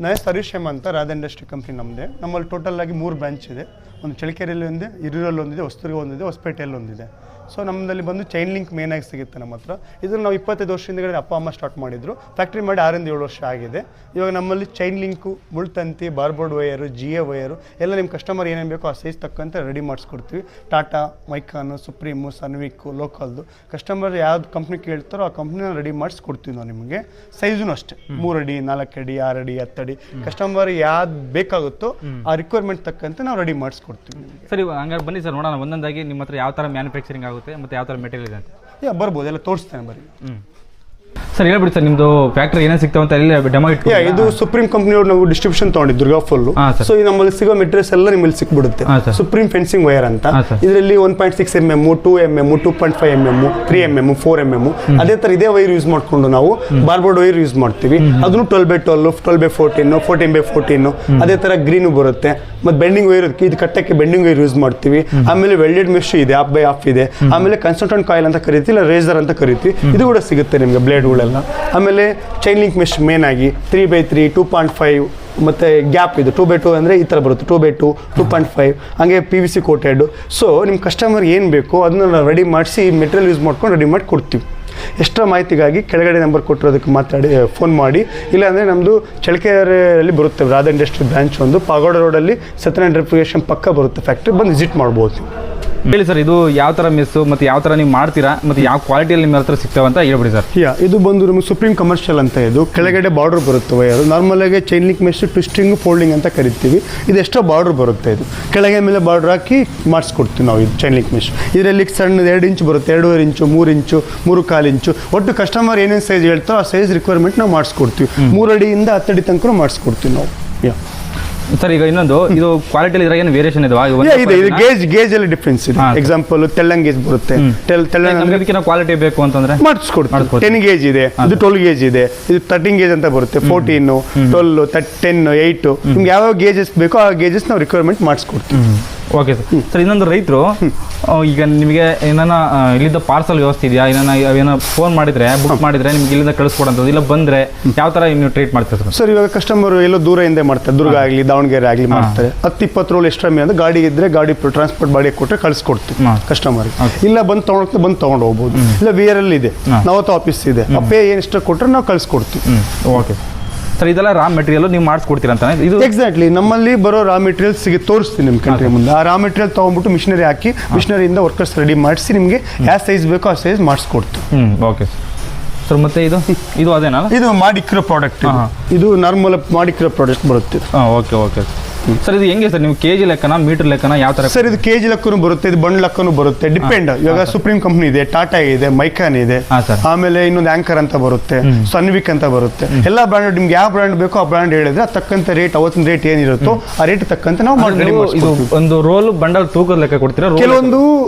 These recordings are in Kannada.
ನಾನು ಸರೀಶಮ್ ಅಂತ ರಾಧಾ ಇಂಡಸ್ಟ್ರಿ ಕಂಪ್ನಿ ನಮ್ಮದೇ. ನಮ್ಮಲ್ಲಿ ಟೋಟಲ್ ಆಗಿ 3 ಬ್ರಾಂಚ್ ಇದೆ. ಒಂದು ಚಳ್ಳಕೆರೆಯಲ್ಲಿ ಒಂದಿದೆ, ಹಿರಿಯೂರಲ್ಲಿ ಒಂದಿದೆ, ಹೊಸದುರ್ಗ ಒಂದಿದೆ, ಹೊಸಪೇಟೆಯಲ್ಲಿ ಒಂದಿದೆ. ಸೊ ನಮ್ಮಲ್ಲಿ ಬಂದು ಚೈನ್ ಲಿಂಕ್ ಮೇನಾಗಿ ಸಿಗುತ್ತೆ ನಮ್ಮ ಹತ್ರ. ಇದನ್ನು ನಾವು 25 ವರ್ಷದಿಂದ ಅಪ್ಪ ಅಮ್ಮ ಸ್ಟಾರ್ಟ್ ಮಾಡಿದ್ರು. ಫ್ಯಾಕ್ಟ್ರಿ ಮಾಡಿ 6 ರಿಂದ 7 ವರ್ಷ ಆಗಿದೆ. ಇವಾಗ ನಮ್ಮಲ್ಲಿ ಚೈನ್ ಲಿಂಕು, ಮುಳ್ತಂತಿ, ಬಾರ್ಬೋರ್ಡ್ ವೈರು, GA ವೈರು ಎಲ್ಲ ನಿಮ್ಮ ಕಸ್ಟಮರ್ ಏನೇನು ಬೇಕೋ ಆ ಸೈಜ್ ತಕ್ಕಂತೆ ರೆಡಿ ಮಾಡಿಸ್ಕೊಡ್ತೀವಿ. ಟಾಟಾ, ಮೈಕಾನು, ಸುಪ್ರೀಮು, ಸನ್ವಿಕ್ಕು, ಲೋಕಲ್ದು ಕಸ್ಟಮರ್ ಯಾವ್ದು ಕಂಪ್ನಿ ಕೇಳ್ತಾರೋ ಆ ಕಂಪ್ನಿನ ರೆಡಿ ಮಾಡಿಸ್ಕೊಡ್ತೀವಿ ನಾವು ನಿಮಗೆ. ಸೈಜೂ ಅಷ್ಟೇ 3 ಅಡಿ, 4 ಅಡಿ, 6 ಅಡಿ, 10 ಅಡಿ ಕಸ್ಟಮರ್ ಯಾವ್ದು ಬೇಕಾಗುತ್ತೋ ಆ ರಿಕ್ವೈರ್ಮೆಂಟ್ ತಕ್ಕಂತೆ ನಾವು ರೆಡಿ ಮಾಡಿಸ್ಕೊಡ್ತೀವಿ ನಿಮಗೆ. ಸರಿ, ಹಂಗಾರೆ ಬನ್ನಿ ಸರ್ ನೋಡೋಣ ಒಂದೊಂದಾಗಿ ನಿಮ್ಮ ಹತ್ರ ಯಾವ ಥರ ಮ್ಯಾನುಫ್ಯಾಕ್ಚರಿಂಗ್ ಆಗುತ್ತೆ ಮತ್ತು ಯಾವ ಥರ ಮೆಟೀರಿಯಲ್ ಇದೆ ಅಂತ. ಬರ್ಬೋದು, ಎಲ್ಲ ತೋರಿಸ್ತೇನೆ ಬರೀ. ಸರ್ ಹೇಳ್ಬಿಡಿ ಸರ್, ನಿಮ್ಮದು ಫ್ಯಾಕ್ಟ್ರಿ ಏನೇನು ಸಿಗ್ತಾವೆ ಅಂತ ಇಲ್ಲಿ ಡೆಮೋ ಇಟ್ಟು. ಇದು ಸುಪ್ರೀಂ ಕಂಪ್ನಿಯವ್ರು ನಾವು ಡಿಸ್ಟ್ರಿಬ್ಯೂಷನ್ ತೊಗೊಂಡಿದ್ದು ದುರ್ಗಾ ಫುಲ್. ಸೊ ಈ ನಮ್ಮಲ್ಲಿ ಸಿಗೋ ಮೆಟೀರಿಯಲ್ಸ್ ಎಲ್ಲ ನಿಮ್ಮಲ್ಲಿ ಸಿಕ್ಬಿಡುತ್ತೆ. ಸುಪ್ರೀಂ ಫೆನ್ಸಿಂಗ್ ವೈರ್ ಅಂತ ಇದರಲ್ಲಿ 1.6 mm, 2 mm, 2.5 mm, 3 mm, 4 mm ಅದೇ ತರ ಇದೇ ವೈರ್ ಯೂಸ್ ಮಾಡ್ಕೊಂಡು ನಾವು ಬಾರ್ಬೋರ್ಡ್ ವೈರ್ ಯೂಸ್ ಮಾಡ್ತೀವಿ. ಅದನ್ನು 12x12, 12x14, 14x14 ಅದೇ ತರ ಗ್ರೀನು ಬರುತ್ತೆ. ಮತ್ತೆ ಬೆಂಡಿಂಗ್ ವೈರ್ ಇದು ಕಟ್ಟಕ್ಕೆ ಬೆಂಡಿಂಗ್ ವೈರ್ ಯೂಸ್ ಮಾಡ್ತೀವಿ. ಆಮೇಲೆ ವೆಲ್ಡೆಡ್ ಮೆಶ್ ಇದೆ, ಹಾಫ್ ಬೈ ಹಾಫ್ ಇದೆ. ಆಮೇಲೆ ಕನ್ಸಲ್ಟೆಂಟ್ ಕಾಯಿಲ್ ಅಂತ ಕರಿತೀವಿ, ಇಲ್ಲ ರೇಸರ್ ಅಂತ ಕರಿತೀವಿ. ಇದು ಕೂಡ ಸಿಗುತ್ತೆ ನಿಮಗೆ ಬ್ಲೇಡ್ಗಳೆಲ್ಲ. ಆಮೇಲೆ ಚೈನ್ ಲಿಂಕ್ ಮೆಶ್ ಮೇನ್ ಆಗಿ 3x3, 2.5 ಮತ್ತು ಗ್ಯಾಪ್ ಇದು 2x2 ಅಂದರೆ ಈ ಥರ ಬರುತ್ತೆ. 2x2, 2.5 ಹಾಗೆ PVC ಕೋಟೆಡ್. ಸೊ ನಿಮ್ಮ ಕಸ್ಟಮರ್ ಏನು ಬೇಕೋ ಅದನ್ನ ನಾವು ರೆಡಿ ಮಾಡಿಸಿ ಮೆಟೀರಿಯಲ್ ಯೂಸ್ ಮಾಡ್ಕೊಂಡು ರೆಡಿ ಮಾಡಿ ಕೊಡ್ತೀವಿ. ಎಕ್ಸ್ಟ್ರಾ ಮಾಹಿತಿಗಾಗಿ ಕೆಳಗಡೆ ನಂಬರ್ ಕೊಟ್ಟಿರೋದಕ್ಕೆ ಮಾತಾಡಿ ಫೋನ್ ಮಾಡಿ. ಇಲ್ಲಾಂದರೆ ನಮ್ಮದು ಚಳ್ಳಕೆರೆಯಲ್ಲಿ ಬರುತ್ತೆ ರಾಧಾ ಇಂಡಸ್ಟ್ರಿ ಬ್ರಾಂಚ್ ಒಂದು, ಪಾಗೋಡ ರೋಡಲ್ಲಿ ಸತ್ಯನಾರಾಯಣ ರೆಫ್ರಿಜರೇಷನ್ ಪಕ್ಕ ಬರುತ್ತೆ ಫ್ಯಾಕ್ಟ್ರಿ, ಬಂದು ವಿಸಿಟ್ ಮಾಡ್ಬೋದು. ಹೇಳಿ ಸರ್, ಇದು ಯಾವ ಥರ ಮೆಸ್ಸು ಮತ್ತು ಯಾವ ಥರ ನೀವು ಮಾಡ್ತೀರಾ ಮತ್ತು ಯಾವ ಕ್ವಾಲಿಟಿಯಲ್ಲಿ ನಿಮ್ಮ ಹತ್ರ ಸಿಗ್ತಾವೆ ಅಂತ ಹೇಳ್ಬಿಡಿ ಸರ್. ಇದು ಬಂದು ನಮಗೆ ಸುಪ್ರೀಂ ಕಮರ್ಷಿಯಲ್ ಅಂತ. ಇದು ಕೆಳಗಡೆ ಬಾರ್ಡರ್ ಬರುತ್ತೆ ವೈರು. ನಾರ್ಮಲಾಗಿ chain link mesh twisting, folding ಅಂತ ಕರಿತೀವಿ. ಇದು ಎಷ್ಟೋ ಬಾರ್ಡರ್ ಬರುತ್ತೆ. ಇದು ಕೆಳಗೆ ಮೇಲೆ ಬಾರ್ಡರ್ ಹಾಕಿ ಮಾಡಿಸ್ಕೊಡ್ತೀವಿ ನಾವು. ಇದು ಚೈನ್ ಲಿಂಕ್ ಮೆಶ್ ಇದರಲ್ಲಿ ಸಣ್ಣದು 2 ಇಂಚ್ ಬರುತ್ತೆ, 2.5 ಇಂಚು, 3 ಇಂಚು, 3.25 ಇಂಚು. ಒಟ್ಟು ಕಸ್ಟಮರ್ ಏನೇನು ಸೈಜ್ ಹೇಳ್ತಾರೋ ಆ ಸೈಜ್ ರಿಕ್ವೈರ್ಮೆಂಟ್ ನಾವು ಮಾಡಿಸ್ಕೊಡ್ತೀವಿ. 3 ಅಡಿಯಿಂದ 10 ಅಡಿ ತನಕ ಮಾಡಿಸ್ಕೊಡ್ತೀವಿ ನಾವು. ಸರ್ ಈಗ ಇನ್ನೊಂದು, ಇದು ಕ್ವಾಲಿಟಿಯಲ್ಲಿ ಇದ್ರಾಗ ಏನು ವೇರಿಯೇಷನ್ ಇದಾವ? ಇದೆ, ಇದು ಗೇಜ್ ಅಲ್ಲಿ ಡಿಫ್ರೆನ್ಸ್ ಇದೆ. ಎಕ್ಸಾಂಪಲ್ ತೆಳ್ಳಂಗ್ ಗೇಜ್ ಬರುತ್ತೆ. ತೆಳ್ಳಂಗ್ ಕ್ವಾಲಿಟಿ ಬೇಕು ಅಂತಂದ್ರೆ ಮಾಡಿಸ್ಕೊಡ್ತೀವಿ. 10 ಗೇಜ್ ಇದೆ, ಇದು 12 ಗೇಜ್ ಇದೆ, ಇದು 13 ಗೇಜ್ ಅಂತ ಬರುತ್ತೆ. 14, 12, 10, 8 ನಿಮ್ಗೆ ಯಾವ ಗೇಜಸ್ ಬೇಕೋ ಆ ಗೇಜಸ್ ನಾವು ರಿಕ್ವೈರ್ಮೆಂಟ್ ಮಾಡಿಸ್ಕೊಡ್ತೀವಿ. Okay sir. ಸರ್ ಇನ್ನೊಂದು, ರೈತರು ಈಗ ನಿಮಗೆ ಏನಾನ ಇಲ್ಲಿಂದ ಪಾರ್ಸಲ್ ವ್ಯವಸ್ಥೆ ಇದೆಯಾ? ಏನೋ ಫೋನ್ ಮಾಡಿದ್ರೆ, ಬುಕ್ ಮಾಡಿದ್ರೆ ನಿಮ್ಗೆ ಇಲ್ಲಿಂದ ಕಳಿಸ್ಕೊಡೋದು, ಇಲ್ಲ ಬಂದರೆ ಯಾವ ಥರ ನೀವು ಟ್ರೀಟ್ ಮಾಡ್ತೀರಾ ಸರ್? ಇವಾಗ ಕಸ್ಟಮರ್ ಎಲ್ಲೋ ದೂರದಿಂದ ಮಾಡ್ತಾರೆ, ದುರ್ಗ ಆಗಲಿ ದಾವಣಗೆರೆ ಆಗಲಿ ಮಾಡ್ತಾರೆ. 10-20 ರೋಲ್ ಎಕ್ಸ್ಟ್ರಾ ಮೇಲೆ ಗಾಡಿ ಇದ್ರೆ ಗಾಡಿ ಟ್ರಾನ್ಸ್ಪೋರ್ಟ್ ಬಾಡಿ ಕೊಟ್ಟರೆ ಕಳಿಸ್ಕೊಡ್ತೀವಿ ಕಸ್ಟಮರ್ಗೆ. ಇಲ್ಲ ಬಂದು ತೊಗೊಂಡು ಹೋಗ್ಬೋದು. ಇಲ್ಲ VRL ಇದೆ, ನವತ್ತು ಆಫೀಸ್ ಇದೆ, ಪೇ ಏನು ಎಕ್ಸ್ಟ್ರಾ ಕೊಟ್ಟರೆ ನಾವು ಕಳಿಸ್ಕೊಡ್ತೀವಿ. ಓಕೆ ಸರ್, ಇದೆಲ್ಲ ರಾ ಮೆಟೀರಿಯಲ್ ನೀವು ಮಾಡಿಸ್ಕೊಡ್ತೀರಾ ಅಂತ? ಇದು ಎಕ್ಸಾಕ್ಟ್ಲಿ ನಮ್ಮಲ್ಲಿ ಬರೋ ರಾ ಮೆಟೀರಿಯಲ್ ತೋರಿಸ್ತೀನಿ ನಿಮ್ಮ ಕಂಟ್ರಿ ಮುಂದೆ. ಆ ರಾ ಮೆಟೀರಿಯಲ್ ತೊಗೊಂಡ್ಬಿಟ್ಟು ಮಿಷನರಿ ಹಾಕಿ ಮಿಷನರಿಯಿಂದ ವರ್ಕರ್ಸ್ ರೆಡಿ ಮಾಡಿಸಿ ನಿಮಗೆ ಯಾವ ಸೈಜ್ ಬೇಕೋ ಆ ಸೈಜ್ ಮಾಡಿಸ್ಕೊಡ್ತೀವಿ. Okay sir. ಮತ್ತೆ ಇದು ಅದೇನಾ? ಇದು ಮಾಡಿಕ್ರೋ ಪ್ರಾಡಕ್ಟ್. ಇದು ನಾರ್ಮಲ್ ಮಾಡಿಕ್ರೋ ಪ್ರಾಡಕ್ಟ್ ಬರುತ್ತೆ. Okay okay sir. ಇದು ಹೆಂಗೆ ಸರ್, ನೀವು ಕೆಜಿ ಲೆಕ್ಕನ, ಮೀಟರ್ ಲೆಕ್ಕನ, ಯಾವ ಥರ? ಸರ್ ಇದು ಕೆಜಿ ಲೆಕ್ಕನೂ ಬರುತ್ತೆ, ಇದು ಬಂಡ್ ಲೆಕ್ಕನೂ ಬರುತ್ತೆ. ಡಿಪೆಂಡ್. ಇವಾಗ ಸುಪ್ರೀಂ ಕಂಪ್ನಿ ಇದೆ, ಟಾಟಾ ಇದೆ, ಮೈಕಾನ್ ಇದೆ, ಆಮೇಲೆ ಇನ್ನೊಂದು ಆಂಕರ್ ಅಂತ ಬರುತ್ತೆ, ಸನ್ವಿಕ್ ಅಂತ ಬರುತ್ತೆ. ಎಲ್ಲ ಬ್ರ್ಯಾಂಡ್ ನಿಮ್ಗೆ ಯಾವ ಬ್ರ್ಯಾಂಡ್ ಬೇಕೋ ಆ ಬ್ರ್ಯಾಂಡ್ ಹೇಳಿದ್ರೆ ತಕ್ಕಂತ ರೇಟ್, ಅವತ್ತಿನ ರೇಟ್ ಏನಿರುತ್ತೋ ಆ ರೇಟ್ ತಕ್ಕಂತೆ ನಾವು ಒಂದು ರೋಲ್ ಬಂಡಲ್ ತೂಕದ ಲೆಕ್ಕ ಕೊಡ್ತೀರಾ? ಕೆಲವೊಂದು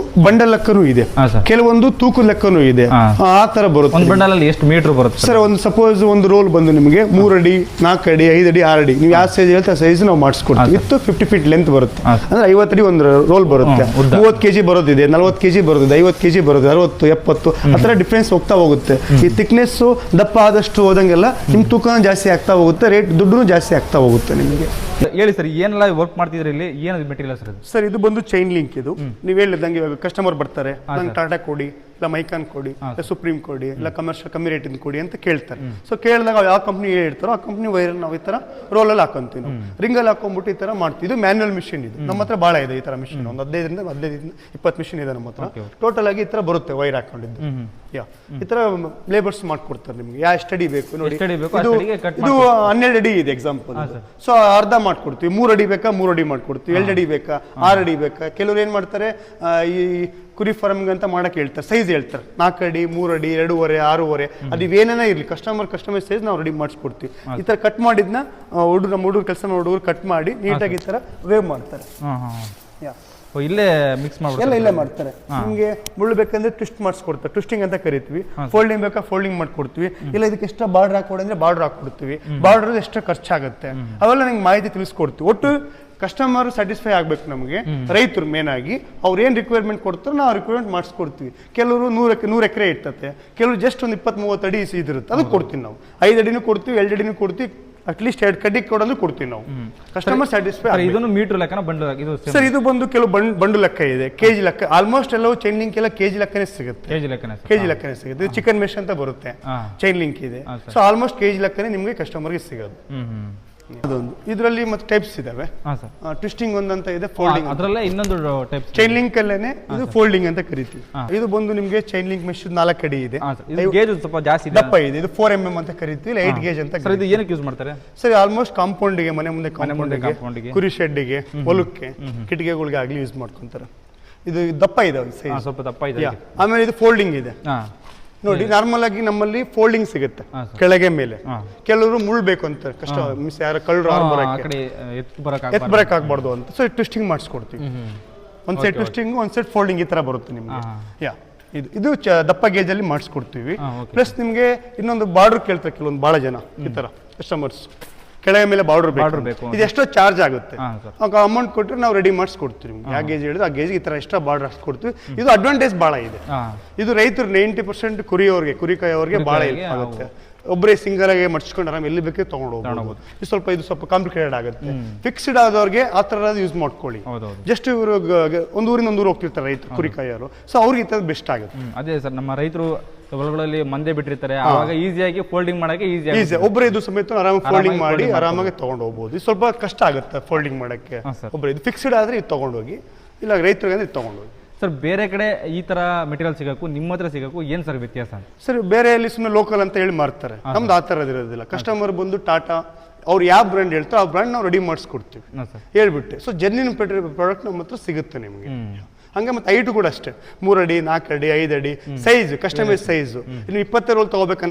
ಬಂಡಲ್ ಲೆಕ್ಕನೂ ಇದೆ, ಕೆಲವೊಂದು ತೂಕದ ಲೆಕ್ಕನೂ ಇದೆ. ಆ ತರ ಬರುತ್ತೆ. ಒಂದು ಬಂಡಲ್ ಅಲ್ಲಿ ಎಷ್ಟು ಮೀಟರ್ ಬರುತ್ತೆ ಸರ್? ಒಂದು ಸಪೋಸ್ ಒಂದು ರೋಲ್ ಬಂದು ನಿಮಗೆ 3 ಅಡಿ, 4 ಅಡಿ, 5 ಅಡಿ, 6 ಅಡಿ ನೀವು ಯಾವ ಸೈಜ್ ಹೇಳ್ತಾ ಆ ಸೈಜ್ ನಾವು ಮಾಡಿಸ್ಕೊಡ್ತೀವಿ. ವಿತ್ 50 ಫೀಟ್ ಲೆಂತ್ ಬರುತ್ತೆ. ಅಂದ್ರೆ 50 ಅಡಿ ಒಂದು ರೋಲ್ ಬರುತ್ತೆ. 30 kg ಬರೋದಿದೆ, 40 kg ಬರೋದಿದೆ, 50 kg ಬರೋದು, 60, 70 ಆ ಥರ ಡಿಫ್ರೆನ್ಸ್ ಹೋಗ್ತಾ ಹೋಗುತ್ತೆ. ಈ ಥಿಕ್ನೆಸ್ ದಪ್ಪ ಆದಷ್ಟು ಹೋದಂಗೆಲ್ಲ ನಿಮ್ಮ ತೂಕ ಜಾಸ್ತಿ ಆಗ್ತಾ ಹೋಗುತ್ತೆ, ರೇಟ್ ದುಡ್ಡು ಜಾಸ್ತಿ ಆಗ್ತಾ ಹೋಗುತ್ತೆ ನಿಮಗೆ. ಹೇಳಿ ಸರ್, ಏನೆಲ್ಲ ವರ್ಕ್ ಮಾಡ್ತಿದ್ರೆ ಇಲ್ಲಿ, ಏನು ಮೆಟೀರಿಯಲ್ ಸರ್? ಸರ್ ಇದು ಬಂದು ಚೈನ್ ಲಿಂಕ್. ಇದು ನೀವು ಹೇಳಿದಂಗೆ ಇವಾಗ ಕಸ್ಟಮರ್ ಬರ್ತಾರೆ, ನಂಗೆ ಟಾಟಾ ಕೊಡಿ, ಇಲ್ಲ ಮೈಕಾನ್ ಕೊಡಿ, ಇಲ್ಲ ಸುಪ್ರೀಂ ಕೊಡಿ, ಇಲ್ಲ ಕಮರ್ಷಿಯಲ್ ಕಮ್ಮಿ ರೇಟಿಂದ ಕೊಡಿ ಅಂತ ಕೇಳ್ತಾರೆ. ಸೊ ಕೇಳಿದಾಗ ಯಾವ ಕಂಪ್ನಿ ಹೇಳ್ತಾರೋ ಆ ಕಂಪ್ನಿ ವೈರ್ ನಾವು ಈ ತರ ರೋಲಲ್ಲಿ ಹಾಕೊಂತೀವಿ. ನಾವು ರಿಂಗಲ್ಲಿ ಹಾಕೊಂಡ್ಬಿಟ್ಟು ಈ ತರ ಮಾಡ್ತೀವಿ. ಇದು ಮ್ಯಾನ್ಯಲ್ ಮಿಷಿನ್. ಇದು ನಮ್ಮ ಹತ್ರ ಭಾಳ ಇದೆ ಈ ತರ ಮಿಷಿನ್. ಒಂದು 15-20 ಮಿಷಿನ್ ಇದೆ ನಮ್ಮ ಹತ್ರ. ಟೋಟಲ್ ಆಗಿ ಈ ತರ ಬರುತ್ತೆ ವೈರ್ ಹಾಕೊಂಡಿದ್ದು. ಈ ತರ ಲೇಬರ್ಸ್ ಮಾಡ್ಕೊಡ್ತಾರೆ ನಿಮ್ಗೆ ಯಾವ ಸ್ಟಡಿ ಬೇಕು ನೋಡಿ. ಇದು 12 ಅಡಿ ಇದೆ ಎಕ್ಸಾಂಪಲ್. ಸೊ ಅರ್ಧ ಮಾಡ್ಕೊಡ್ತೀವಿ. 3 ಅಡಿ ಬೇಕಾ 3 ಅಡಿ ಮಾಡ್ಕೊಡ್ತೀವಿ. 2 ಅಡಿ ಬೇಕಾ 6 ಅಡಿ ಬೇಕಾ. ಕೆಲವ್ರು ಏನ್ ಮಾಡ್ತಾರೆ, ಈ ಕುರಿ ಫಾರ್ಮಿಂಗ್ ಅಂತ ಮಾಡಕ್ಕೆ ಹೇಳ್ತಾರೆ, ಸೈಜ್ ಹೇಳ್ತಾರೆ 4 ಅಡಿ, 3 ಅಡಿ, 2.5, 6.5 ಅದು ಏನೇನೇ ಇರಲಿ ಕಸ್ಟಮರ್ ಸೈಜ್ ನಾವು ರೆಡಿ ಮಾಡಿಸ್ಕೊಡ್ತೀವಿ. ಈ ತರ ಕಟ್ ಮಾಡಿದ್ನ ನಮ್ಮ ಹುಡುಗರು ಕೆಲಸ ಹುಡುಗರು ಕಟ್ ಮಾಡಿ ನೀಟಾಗಿ ಈ ತರ ವೇವ್ ಮಾಡ್ತಾರೆ. ಇಲ್ಲೇ ಮಿಕ್ಸ್ ಮಾಡಿ ಇಲ್ಲೇ ಮಾಡ್ತಾರೆ. ನಿಮಗೆ ಮುಳ್ಳು ಬೇಕಂದ್ರೆ ಟ್ವಿಸ್ಟ್ ಮಾಡಿಸ್ಕೊಡ್ತಾರೆ, ಟ್ವಿಸ್ಟಿಂಗ್ ಅಂತ ಕರಿತೀವಿ. ಫೋಲ್ಡಿಂಗ್ ಬೇಕಾ ಫೋಲ್ಡಿಂಗ್ ಮಾಡ್ಕೊಡ್ತೀವಿ. ಇಲ್ಲ ಇದಕ್ಕೆ ಎಕ್ಸ್ಟ್ರಾ ಬಾರ್ಡರ್ ಹಾಕೊಡಂದ್ರೆ ಬಾರ್ಡರ್ ಹಾಕೊಡ್ತೀವಿ. ಬಾರ್ಡರ್ ಎಕ್ಸ್ಟ್ರಾ ಖರ್ಚಾಗುತ್ತೆ ಅವೆಲ್ಲ ನಿಮ್ಗೆ ಮಾಹಿತಿ ತಿಳಿಸ್ಕೊಡ್ತೀವಿ. ಒಟ್ಟು ಕಸ್ಟಮರ್ ಸ್ಯಾಟಿಸ್ಫೈ ಆಗ್ಬೇಕು ನಮಗೆ. ರೈತರು ಮೇನ್ ಆಗಿ ಅವ್ರು ಏನು ರಿಕ್ವೈರ್ಮೆಂಟ್ ಕೊಡ್ತಾರೆ ನಾವು ರಿಕ್ವೈರ್ಮೆಂಟ್ ಮಾಡಿಸ್ಕೊಡ್ತೀವಿ. ಕೆಲವರು 100 ಎಕರೆ ಇರ್ತದೆ, ಕೆಲವರು ಜಸ್ಟ್ ಒಂದು 20-30 ಅಡಿ ಇದಿರುತ್ತೆ, ಅದು ಕೊಡ್ತೀವಿ ನಾವು. 5 ಅಡಿನೂ ಕೊಡ್ತೀವಿ, 2 ಅಡಿನೂ ಕೊಡ್ತೀವಿ, ಅಟ್ಲೀಸ್ಟ್ 2 ಕಡ್ಡಿ ಕೊಡೋದು ಕೊಡ್ತೀವಿ ನಾವು. Customer satisfy. ಇದನ್ನು ಮೀಟರ್ ಲೆಕ್ಕನ ಬಂಡಲ್ ಇದು ಸರ್ ಇದು ಬಂದು ಕೆಲವು ಬಂಡು ಲೆಕ್ಕ ಇದೆ, ಕೆಜಿ ಲೆಕ್ಕ. ಆಲ್ಮೋಸ್ಟ್ ಎಲ್ಲವೂ ಚೈನ್ ಲಿಂಕ್ ಎಲ್ಲ ಕೆಜಿ ಲೆಕ್ಕನೇ ಸಿಗುತ್ತೆ. ಕೆಜಿ ಲೆಕ್ಕನೇ ಸಿಗುತ್ತೆ. ಚಿಕನ್ ಮೆಶ್ ಅಂತ ಬರುತ್ತೆ, ಚೈನ್ ಲಿಂಕ್ ಇದೆ. ಸೊ ಆಲ್ಮೋಸ್ಟ್ ಕೆಜಿ ಲೆಕ್ಕನೇ ನಿಮಗೆ ಕಸ್ಟಮರ್ಗೆ ಸಿಗೋದು. ಅದೊಂದು ಇದರಲ್ಲಿ ಮತ್ತೆ ಟೈಪ್ಸ್ ಇದಾವೆ. ಟ್ವಿಸ್ಟಿಂಗ್ ಒಂದಂತ ಇದೆ, ಫೋಲ್ಡಿಂಗ್. ಅದರಲ್ಲೇ ಇನ್ನೊಂದು ಟೈಪ್ ಚೈನ್ ಲಿಂಕ್ ಅಲ್ಲೇನೆ ಇದು ಫೋಲ್ಡಿಂಗ್ ಅಂತ ಕರಿತೀವಿ. ಇದು ಬಂದು ನಿಮಗೆ ಚೈನ್ ಲಿಂಕ್ ಮೆಶ್ 4 ಅಡಿ ಇದೆ, ಗೇಜ್ ಸ್ವಲ್ಪ ಜಾಸ್ತಿ ದಪ್ಪ ಇದೆ. ಇದು 4 mm ಅಂತ ಕರಿತೀವಿ, 8 ಗೇಜ್ ಅಂತ. ಸರ್ ಇದು ಏನಕ್ಕೆ ಯೂಸ್ ಮಾಡ್ತಾರೆ ಸರಿ? ಆಲ್ಮೋಸ್ಟ್ ಕಾಂಪೌಂಡ್ಗೆ, ಮನೆ ಮುಂದೆ ಕಾಂಪೌಂಡ್ಗೆ, ಕುರಿ ಶೆಡ್ಗೆ, ಹೊಲಕ್ಕೆ, ಕಿಟಕಿಗಳಿಗೆ ಆಗ್ಲಿ ಯೂಸ್ ಮಾಡ್ಕೊಂತಾರೆ. ಇದು ದಪ್ಪ ಇದೆ, ಸ್ವಲ್ಪ ದಪ್ಪ ಇದೆ. ಆಮೇಲೆ ಇದು ಫೋಲ್ಡಿಂಗ್ ಇದೆ ನೋಡಿ. ನಾರ್ಮಲ್ ಆಗಿ ನಮ್ಮಲ್ಲಿ ಫೋಲ್ಡಿಂಗ್ ಸಿಗುತ್ತೆ ಕೆಳಗೆ ಮೇಲೆ. ಕೆಲವರು ಮುಳ್ಳು ಬೇಕು ಅಂತ ಕಷ್ಟ, ಮಿಸ್ ಯಾರ ಕಳ್ಳರು ಎತ್ ಬರಕ್ ಆಗ್ಬಾರ್ದು ಅಂತ. ಸೊ ಟ್ವಿಸ್ಟಿಂಗ್ ಮಾಡಿಸ್ಕೊಡ್ತೀವಿ. ಒಂದ್ ಸೈಡ್ ಟ್ವಿಸ್ಟಿಂಗ್, ಒಂದ್ ಸೈಡ್ ಫೋಲ್ಡಿಂಗ್ ಈ ತರ ಬರುತ್ತೆ ನಿಮ್ಗೆ. ಇದು ದಪ್ಪ ಗೇಜ್ ಅಲ್ಲಿ ಮಾಡಿಸ್ಕೊಡ್ತೀವಿ. ಪ್ಲಸ್ ನಿಮ್ಗೆ ಇನ್ನೊಂದು ಬಾರ್ಡರ್ ಕೇಳ್ತಾರೆ ಕೆಲವೊಂದು ಬಹಳ ಜನ, ಈ ತರ ಕಸ್ಟಮರ್ಸ್ ಕೆಳಗೆ ಮೇಲೆ ಬಾರ್ಡರ್ ಬೇಕು. ಇದು ಎಷ್ಟೋ ಚಾರ್ಜ್ ಆಗುತ್ತೆ, ಅಮೌಂಟ್ ಕೊಟ್ಟರೆ ನಾವು ರೆಡಿ ಮಾಡಿಸ್ಕೊಡ್ತೀವಿ. ನಿಮ್ಗೆ ಯಾವ ಗೇಜ್ ಹೇಳಿದ್ರೆ ಆ ಗೇಜ್ ಈ ತರ ಎಕ್ಸ್ಟ್ರಾ ಬಾರ್ಡರ್ ಹಾಕ್ಸ್ಕೊಡ್ತೀವಿ. ಇದು ಅಡ್ವಾಂಟೇಜ್ ಭಾಳ ಇದೆ. ಇದು ರೈತರು 90% ಕುರಿಯವ್ರಿಗೆ, ಕುರಿಕಾಯವ್ರಿಗೆ ಭಾಳ ಹೆಲ್ಪ್ ಆಗುತ್ತೆ. ಒಬ್ಬರೇ ಸಿಂಗಲ್ ಆಗಿ ಮಡ್ಸ್ಕೊಂಡು ಆರಾಮ್ ಎಲ್ಲಿ ಬೇಕೇ ತಗೊಂಡು ಹೋಗ್ಬೋದು. ಇದು ಸ್ವಲ್ಪ ಕಾಂಪ್ಲಿಕೇಟೆಡ್ ಆಗುತ್ತೆ. ಫಿಕ್ಸ್ಡ್ ಆದವ್ರಿಗೆ ಆ ಥರ ಯೂಸ್ ಮಾಡ್ಕೊಳ್ಳಿ. ಜಸ್ಟ್ ಇವರು ಒಂದು ಊರಿಂದ ಒಂದು ಊರು ಹೋಗ್ತಿರ್ತಾರೆ ರೈತರು, ಕುರಿಕಾಯವರು. ಸೊ ಅವ್ರಿಗೆ ಈ ಥರ ಬೆಸ್ಟ್ ಆಗುತ್ತೆ. ಅದೇ ಸರ್, ನಮ್ಮ ರೈತರು ಹೊಲಗಳಲ್ಲಿ ಮಂದೆ ಬಿಟ್ಟಿರ್ತಾರೆ, ಆವಾಗ ಈಸಿಯಾಗಿ ಫೋಲ್ಡಿಂಗ್ ಮಾಡಕ್ಕೆ ಈಸಿ. ಒಬ್ಬರೇ ಇದು ಸಮೇತ ಆರಾಮ ಫೋಲ್ಡಿಂಗ್ ಮಾಡಿ ಆರಾಮಾಗಿ ತಗೊಂಡು ಹೋಗ್ಬೋದು. ಇದು ಸ್ವಲ್ಪ ಕಷ್ಟ ಆಗುತ್ತೆ ಫೋಲ್ಡಿಂಗ್ ಮಾಡಕ್ಕೆ. ಒಬ್ಬರೇ ಇದು ಫಿಕ್ಸ್ಡ್ ಆದ್ರೆ ಇದು ತಗೊಂಡೋಗಿ, ಇಲ್ಲ ರೈತರಿಗೆ ಅಂದ್ರೆ ಇದು ತಗೊಂಡೋಗಿ. ಸರ್ ಬೇರೆ ಕಡೆ ಈ ತರ ಮೆಟೀರಿಯಲ್ ಸಿಗಕ್ಕೂ ನಿಮ್ಮ ಹತ್ರ ಸಿಗಕ್ಕೂ ಏನ್ ಸರ್ ವ್ಯತ್ಯಾಸ? ಸರ್ ಬೇರೆಯಲ್ಲಿ ಸುಮ್ಮನೆ ಲೋಕಲ್ ಅಂತ ಹೇಳಿ ಮಾರ್ತಾರೆ, ನಮ್ದು ಆ ಥರದ್ದು ಇರೋದಿಲ್ಲ. ಕಸ್ಟಮರ್ ಬಂದು ಟಾಟಾ ಅವ್ರು ಯಾವ ಬ್ರ್ಯಾಂಡ್ ಹೇಳ್ತಾರೋ ಆ ಬ್ರ್ಯಾಂಡ್ ನಾವು ರೆಡಿ ಮಾಡಿಸ್ಕೊಡ್ತೀವಿ ಹೇಳ್ಬಿಟ್ಟೆ. ಸೊ ಜೆನ್ಯೂನ್ ಪ್ರಾಡಕ್ಟ್ ನಮ್ಮ ಹತ್ರ ಸಿಗುತ್ತೆ ನಿಮಗೆ. ಹಂಗೆ ಮತ್ತೆ ಹೈಟು ಕೂಡ ಅಷ್ಟೇ, 3 ಅಡಿ 4 ಅಡಿ 5 ಅಡಿ ಸೈಜ್, ಕಸ್ಟಮೈಸ್ ಸೈಜ್. ಇನ್ನು 20 ರೋಲ್ ತಗೋಬೇಕನ್ನ